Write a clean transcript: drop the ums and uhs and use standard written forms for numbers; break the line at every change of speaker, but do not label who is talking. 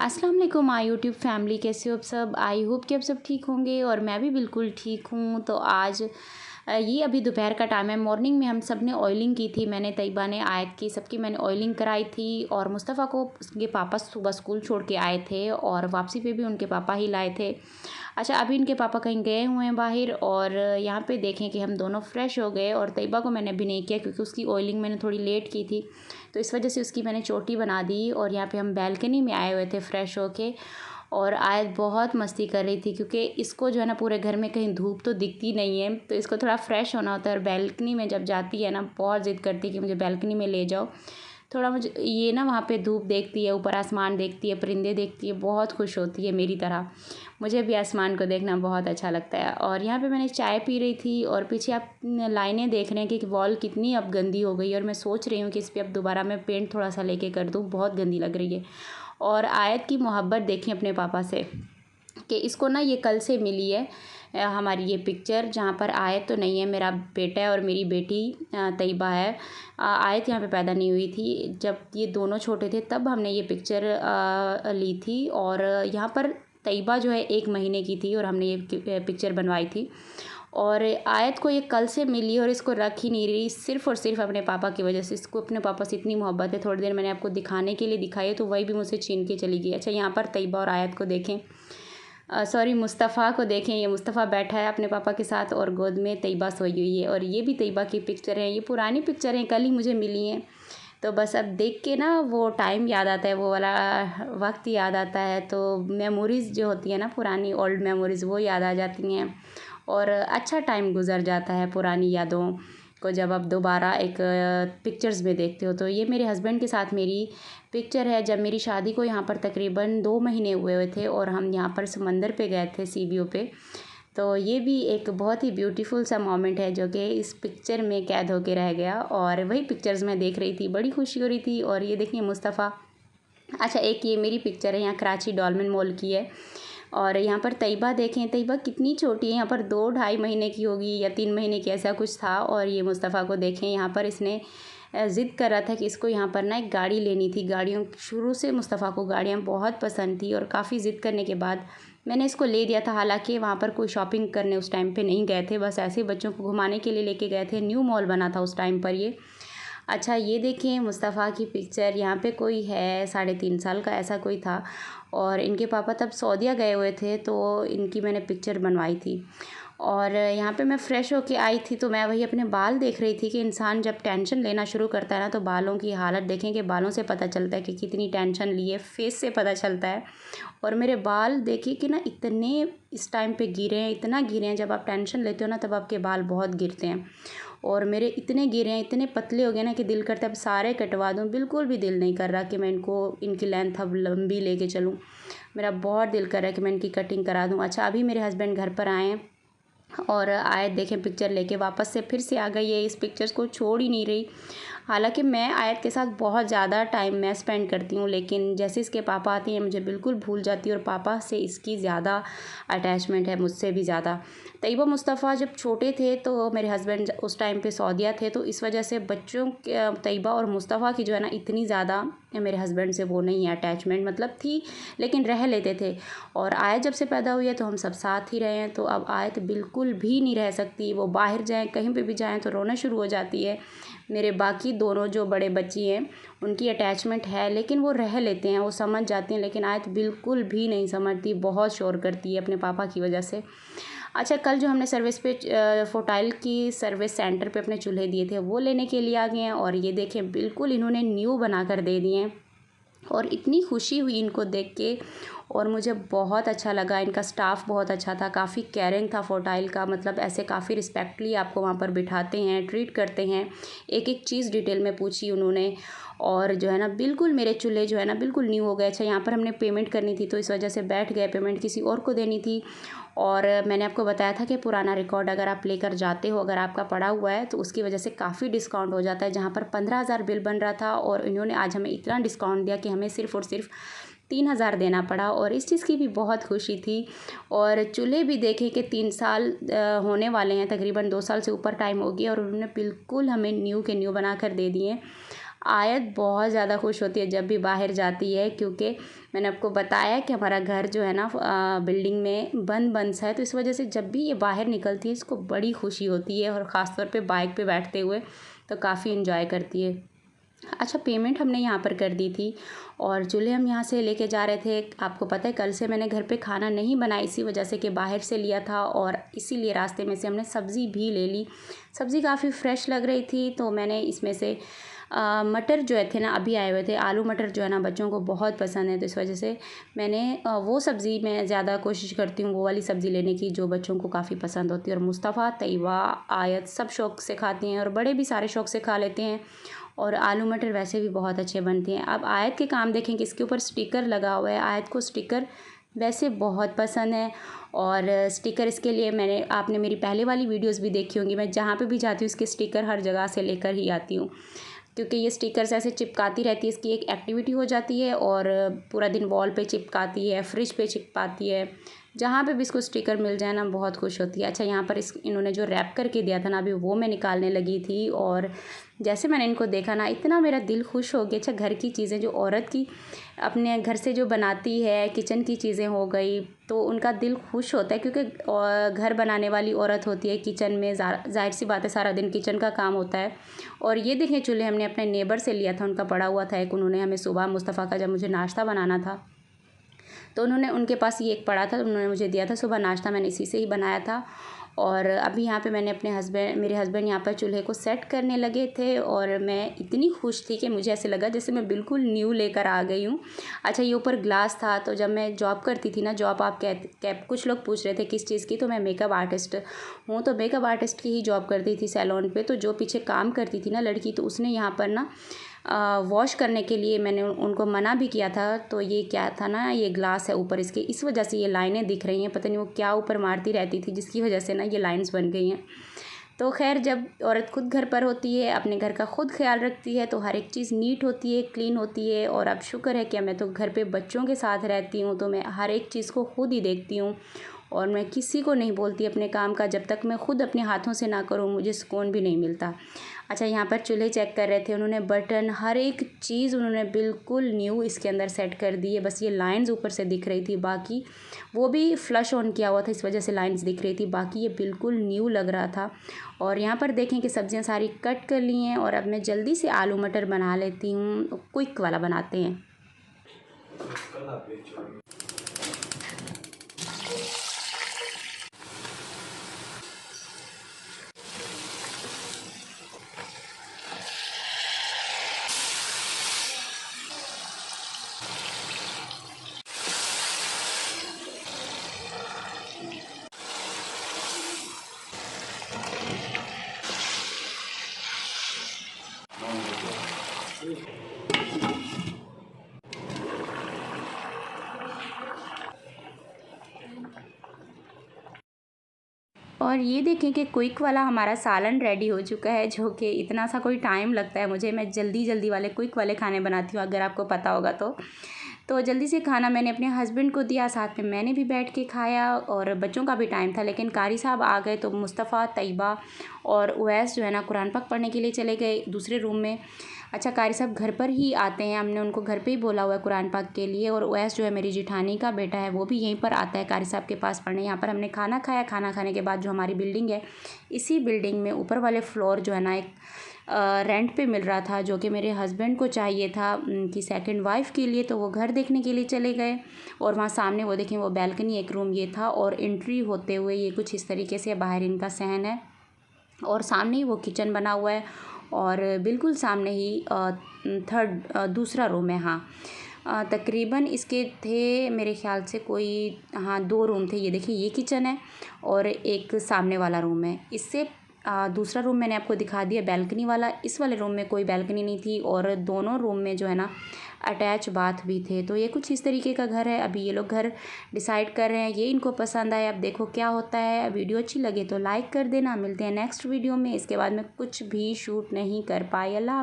अस्सलाम वालेकुम my YouTube family, कैसे हो आप सब। आई होप कि आप सब ठीक होंगे और मैं भी बिल्कुल ठीक हूँ। तो आज ये अभी दोपहर का टाइम है। मॉर्निंग में हम सब ने ऑयलिंग की थी, मैंने, तैयबा ने, आयत की, सबकी मैंने ऑयलिंग कराई थी। और मुस्तफ़ा को उसके पापा सुबह स्कूल छोड़ के आए थे और वापसी पे भी उनके पापा ही लाए थे। अच्छा, अभी इनके पापा कहीं गए हुए हैं बाहर और यहाँ पे देखें कि हम दोनों फ्रेश हो गए। और तैयबा को मैंने अभी नहीं किया क्योंकि उसकी ऑयलिंग मैंने थोड़ी लेट की थी, तो इस वजह से उसकी मैंने चोटी बना दी। और यहाँ पे हम बैल्कनी में आए हुए थे फ्रेश होके। और आयत बहुत मस्ती कर रही थी क्योंकि इसको जो है ना पूरे घर में कहीं धूप तो दिखती नहीं है, तो इसको थोड़ा फ्रेश होना होता है। और बैल्कनी में जब जाती है ना बहुत ज़िद करती है कि मुझे बैल्कनी में ले जाओ। थोड़ा मुझे ये ना वहाँ पे धूप देखती है, ऊपर आसमान देखती है, परिंदे देखती है, बहुत खुश होती है मेरी तरह। मुझे भी आसमान को देखना बहुत अच्छा लगता है। और यहाँ पे मैंने चाय पी रही थी और पीछे आप लाइनें देख रहे हैं कि वॉल कितनी अब गंदी हो गई है। और मैं सोच रही हूँ कि इस पर अब दोबारा मैं पेंट थोड़ा सा लेके कर दूँ, बहुत गंदी लग रही है। और आयत की मोहब्बत देखें अपने पापा से कि इसको ना ये कल से मिली है हमारी ये पिक्चर, जहाँ पर आयत तो नहीं है, मेरा बेटा है और मेरी बेटी तैयबा है। आयत यहाँ पे पैदा नहीं हुई थी, जब ये दोनों छोटे थे तब हमने ये पिक्चर ली थी। और यहाँ पर तैयबा जो है 1 महीने की थी और हमने ये पिक्चर बनवाई थी। और आयत को ये कल से मिली और इसको रख ही नहीं रही, सिर्फ़ और सिर्फ अपने पापा की वजह से। इसको अपने पापा से इतनी मोहब्बत है, थोड़ी देर मैंने आपको दिखाने के लिए दिखाई है तो वही भी मुझसे छीन के चली गई। अच्छा, यहाँ पर तैयबा और आयत को देखें, सॉरी मुस्तफ़ा को देखें। ये मुस्तफ़ा बैठा है अपने पापा के साथ और गोद में तैयबा सोई हुई है। और ये भी तैयबा की पिक्चर है, ये पुरानी पिक्चर हैं, कल ही मुझे मिली हैं। तो बस अब देख के ना वो टाइम याद आता है, वो वाला वक्त याद आता है। तो मेमोरीज़ जो होती है ना, पुरानी ओल्ड मेमोरीज़, वो याद आ जाती हैं और अच्छा टाइम गुजर जाता है पुरानी यादों को जब आप दोबारा एक पिक्चर्स में देखते हो। तो ये मेरे हस्बैंड के साथ मेरी पिक्चर है जब मेरी शादी को यहाँ पर तकरीबन 2 महीने हुए थे और हम यहाँ पर समंदर पे गए थे, सी बी ओ पे। तो ये भी एक बहुत ही ब्यूटीफुल सा मोमेंट है जो कि इस पिक्चर में कैद होके रह गया। और वही पिक्चर्स मैं देख रही थी, बड़ी खुशी हो रही थी। और ये देखिए मुस्तफ़ा। अच्छा, एक ये मेरी पिक्चर है, यहाँ कराची डॉल्मेन मॉल की है। और यहाँ पर तैयबा देखें, तैयबा कितनी छोटी है, यहाँ पर 2-2.5 महीने की होगी या 3 महीने की, ऐसा कुछ था। और ये मुस्तफ़ा को देखें, यहाँ पर इसने ज़िद कर रहा था कि इसको यहाँ पर ना एक गाड़ी लेनी थी। गाड़ियों, शुरू से मुस्तफ़ा को गाड़ियाँ बहुत पसंद थी और काफ़ी ज़िद करने के बाद मैंने इसको ले दिया था। हालांकि वहाँ पर कोई शॉपिंग करने उस टाइम पे नहीं गए थे, बस ऐसे बच्चों को घुमाने के लिए लेके गए थे। न्यू मॉल बना था उस टाइम पर ये। अच्छा, ये देखिए मुस्तफ़ा की पिक्चर, यहाँ पे कोई है 3.5 साल का, ऐसा कोई था। और इनके पापा तब सऊदीया गए हुए थे तो इनकी मैंने पिक्चर बनवाई थी। और यहाँ पे मैं फ़्रेश होके आई थी तो मैं वही अपने बाल देख रही थी कि इंसान जब टेंशन लेना शुरू करता है ना तो बालों की हालत देखें कि बालों से पता चलता है कि कितनी टेंशन ली है, फेस से पता चलता है। और मेरे बाल देखिए कि ना इतने इस टाइम पे गिरे हैं, इतना गिरे हैं। जब आप टेंशन लेते हो ना तब आपके बाल बहुत गिरते हैं। और मेरे इतने गिरे हैं, इतने पतले हो गए ना कि दिल करता है अब सारे कटवा दूँ। बिल्कुल भी दिल नहीं कर रहा कि मैं इनकी लेंथ अब लंबी लेके चलूँ। मेरा बहुत दिल कर रहा है कि मैं इनकी कटिंग करा दूँ। अच्छा, अभी मेरे हस्बैंड घर पर आए हैं और आयत देखें पिक्चर लेके वापस से फिर से आ गई है, इस पिक्चर्स को छोड़ ही नहीं रही। हालांकि मैं आयत के साथ बहुत ज़्यादा टाइम मैं स्पेंड करती हूँ, लेकिन जैसे इसके पापा आते हैं मुझे बिल्कुल भूल जाती है और पापा से इसकी ज़्यादा अटैचमेंट है, मुझसे भी ज़्यादा। तैयबा मुस्तफ़ा जब छोटे थे तो मेरे हस्बैंड उस टाइम पे सऊदीया थे, तो इस वजह से बच्चों के तैयबा और मुस्तफ़ा की जो है ना इतनी ज़्यादा मेरे हस्बैंड से वो नहीं है अटैचमेंट, मतलब थी लेकिन रह लेते थे। और आयत जब से पैदा हुई है तो हम सब साथ ही रहे हैं, तो अब आयत बिल्कुल भी नहीं रह सकती। वो बाहर जाएँ, कहीं पे भी जाएँ तो रोना शुरू हो जाती है। मेरे बाकी दोनों जो बड़े बच्ची हैं उनकी अटैचमेंट है लेकिन वो रह लेते हैं, वो समझ जाती हैं। लेकिन आयत बिल्कुल भी नहीं समझती, बहुत शोर करती है अपने पापा की वजह से। अच्छा, कल जो हमने सर्विस पे फोटाइल की सर्विस सेंटर पे अपने चूल्हे दिए थे वो लेने के लिए आ गए हैं। और ये देखें बिल्कुल इन्होंने न्यू बना कर दे दिए हैं और इतनी खुशी हुई इनको देख के। और मुझे बहुत अच्छा लगा, इनका स्टाफ बहुत अच्छा था, काफ़ी केयरिंग था फोटाइल का, मतलब ऐसे काफ़ी रिस्पेक्टली आपको वहाँ पर बिठाते हैं, ट्रीट करते हैं। एक एक चीज़ डिटेल में पूछी उन्होंने। और जो है ना बिल्कुल मेरे चूल्हे जो है ना बिल्कुल न्यू हो गए। अच्छा, यहाँ पर हमने पेमेंट करनी थी तो इस वजह से बैठ गए, पेमेंट किसी और को देनी थी। और मैंने आपको बताया था कि पुराना रिकॉर्ड अगर आप लेकर जाते हो, अगर आपका पड़ा हुआ है तो उसकी वजह से काफ़ी डिस्काउंट हो जाता है। जहाँ पर 15,000 बिल बन रहा था और इन्होंने आज हमें इतना डिस्काउंट दिया कि हमें सिर्फ़ और सिर्फ 3,000 देना पड़ा। और इस चीज़ की भी बहुत खुशी थी। और चूल्हे भी देखें कि 3 साल होने वाले हैं, तकरीबन 2 साल से ऊपर टाइम हो गया और उन्होंने बिल्कुल हमें न्यू के न्यू बना कर दे दिए। आयत बहुत ज़्यादा खुश होती है जब भी बाहर जाती है, क्योंकि मैंने आपको बताया कि हमारा घर जो है ना बिल्डिंग में बंद बंद सा है, तो इस वजह से जब भी ये बाहर निकलती है इसको बड़ी खुशी होती है, और ख़ास तौर पे बाइक पे बैठते हुए तो काफ़ी इंजॉय करती है। अच्छा, पेमेंट हमने यहाँ पर कर दी थी और चूल्हे हम यहाँ से लेके जा रहे थे। आपको पता है कल से मैंने घर पे खाना नहीं बनाया इसी वजह से कि बाहर से लिया था, और इसीलिए रास्ते में से हमने सब्ज़ी भी ले ली। सब्ज़ी काफ़ी फ़्रेश लग रही थी, तो मैंने इसमें से मटर जो है थे ना अभी आए हुए थे, आलू मटर जो है ना बच्चों को बहुत पसंद है, तो इस वजह से मैंने वो सब्ज़ी मैं ज़्यादा कोशिश करती हूँ वो वाली सब्ज़ी लेने की जो बच्चों को काफ़ी पसंद होती है। और मुस्तफ़ा, तैयबा, आयत सब शौक़ से खाती हैं, और बड़े भी सारे शौक़ से खा लेते हैं। और आलू मटर वैसे भी बहुत अच्छे बनते हैं। अब आयत के काम देखें कि इसके ऊपर स्टिकर लगा हुआ है। आयत को स्टिकर वैसे बहुत पसंद है, और स्टिकर इसके लिए आपने मेरी पहले वाली वीडियोस भी देखी होंगी। मैं जहाँ पे भी जाती हूँ इसके स्टिकर हर जगह से लेकर ही आती हूँ, क्योंकि ये स्टिकर्स ऐसे चिपकाती रहती है, इसकी एक एक्टिविटी हो जाती है, और पूरा दिन वॉल पे चिपकाती है, फ्रिज पे चिपकाती है, जहाँ पे भी इसको स्टिकर मिल जाए ना बहुत खुश होती है। अच्छा, यहाँ पर इन्होंने जो रैप करके दिया था ना अभी वो मैं निकालने लगी थी, और जैसे मैंने इनको देखा ना इतना मेरा दिल खुश हो गया। अच्छा, घर की चीज़ें जो औरत की अपने घर से जो बनाती है, किचन की चीज़ें हो गई, तो उनका दिल खुश होता है, क्योंकि घर बनाने वाली औरत होती है किचन में, ज़ाहिर सी बात है सारा दिन किचन का काम होता है। और ये देखें चूल्हे हमने अपने नेबर से लिया था, उनका पड़ा हुआ था एक, उन्होंने हमें सुबह मुस्तफ़ा का जब मुझे नाश्ता बनाना था तो उन्होंने उनके पास ये एक पड़ा था, तो उन्होंने मुझे दिया था सुबह नाश्ता, मैंने इसी से ही बनाया था। और अभी यहाँ पे मैंने मेरे हस्बैंड यहाँ पर चूल्हे को सेट करने लगे थे, और मैं इतनी खुश थी कि मुझे ऐसे लगा जैसे मैं बिल्कुल न्यू लेकर आ गई हूँ। अच्छा, ये ऊपर ग्लास था, तो जब मैं जॉब करती थी ना, जॉब आप कुछ लोग पूछ रहे थे किस चीज़ की, तो मैं मेकअप आर्टिस्ट हूँ, तो मेकअप आर्टिस्ट की ही जॉब करती थी सैलून पे। तो जो पीछे काम करती थी ना लड़की, तो उसने यहाँ पर ना वॉश करने के लिए मैंने उनको मना भी किया था। तो ये क्या था ना, ये ग्लास है ऊपर इसके, इस वजह से ये लाइनें दिख रही हैं, पता नहीं वो क्या ऊपर मारती रहती थी जिसकी वजह से ना ये लाइंस बन गई हैं। तो खैर, जब औरत खुद घर पर होती है, अपने घर का खुद ख्याल रखती है, तो हर एक चीज़ नीट होती है, क्लीन होती है। और अब शुक्र है कि मैं तो घर पे बच्चों के साथ रहती हूँ, तो मैं हर एक चीज़ को खुद ही देखती हूँ, और मैं किसी को नहीं बोलती अपने काम का। जब तक मैं खुद अपने हाथों से ना करूँ मुझे सुकून भी नहीं मिलता। अच्छा, यहाँ पर चूल्हे चेक कर रहे थे, उन्होंने बटन हर एक चीज़ उन्होंने बिल्कुल न्यू इसके अंदर सेट कर दी है। बस ये लाइंस ऊपर से दिख रही थी, बाकी वो भी फ्लश ऑन किया हुआ था, इस वजह से लाइंस दिख रही थी, बाकी ये बिल्कुल न्यू लग रहा था। और यहाँ पर देखें कि सब्जियाँ सारी कट कर ली हैं, और अब मैं जल्दी से आलू मटर बना लेती हूँ, क्विक वाला बनाते हैं। और ये देखें कि क्विक वाला हमारा सालन रेडी हो चुका है, जो कि इतना सा कोई टाइम लगता है मुझे, मैं जल्दी जल्दी वाले क्विक वाले खाने बनाती हूँ, अगर आपको पता होगा तो जल्दी से खाना मैंने अपने हस्बैंड को दिया, साथ में मैंने भी बैठ के खाया, और बच्चों का भी टाइम था, लेकिन कारी साहब आ गए, तो मुस्तफ़ा, तैयबा और उवैस जो है ना कुरान पाक पढ़ने के लिए चले गए दूसरे रूम में। अच्छा, कारी साहब घर पर ही आते हैं, हमने उनको घर पे ही बोला हुआ है कुरान पाक के लिए, और उवैस जो है मेरी जिठानी का बेटा है, वो भी यहीं पर आता है कारी साहब के पास पढ़ने। यहाँ पर हमने खाना खाया, खाना खाने के बाद जो हमारी बिल्डिंग है, इसी बिल्डिंग में ऊपर वाले फ्लोर जो है ना एक रेंट पे मिल रहा था, जो कि मेरे हस्बैंड को चाहिए था उनकी सेकंड वाइफ़ के लिए, तो वो घर देखने के लिए चले गए। और वहाँ सामने वो देखें वो बैल्कनी, एक रूम ये था, और एंट्री होते हुए ये कुछ इस तरीके से बाहर इनका सहन है, और सामने ही वो किचन बना हुआ है, और बिल्कुल सामने ही दूसरा रूम है। हाँ, तकरीबन इसके थे मेरे ख़्याल से कोई, हाँ 2 रूम थे। ये देखिए ये किचन है, और एक सामने वाला रूम है। इससे दूसरा रूम मैंने आपको दिखा दिया बैल्कनी वाला, इस वाले रूम में कोई बैल्कनी नहीं थी, और दोनों रूम में जो है ना अटैच बाथ भी थे। तो ये कुछ इस तरीके का घर है। अभी ये लोग घर डिसाइड कर रहे हैं, ये इनको पसंद आया, अब देखो क्या होता है। वीडियो अच्छी लगे तो लाइक कर देना। मिलते हैं नेक्स्ट वीडियो में। इसके बाद मैं कुछ भी शूट नहीं कर पाई। अल्लाह।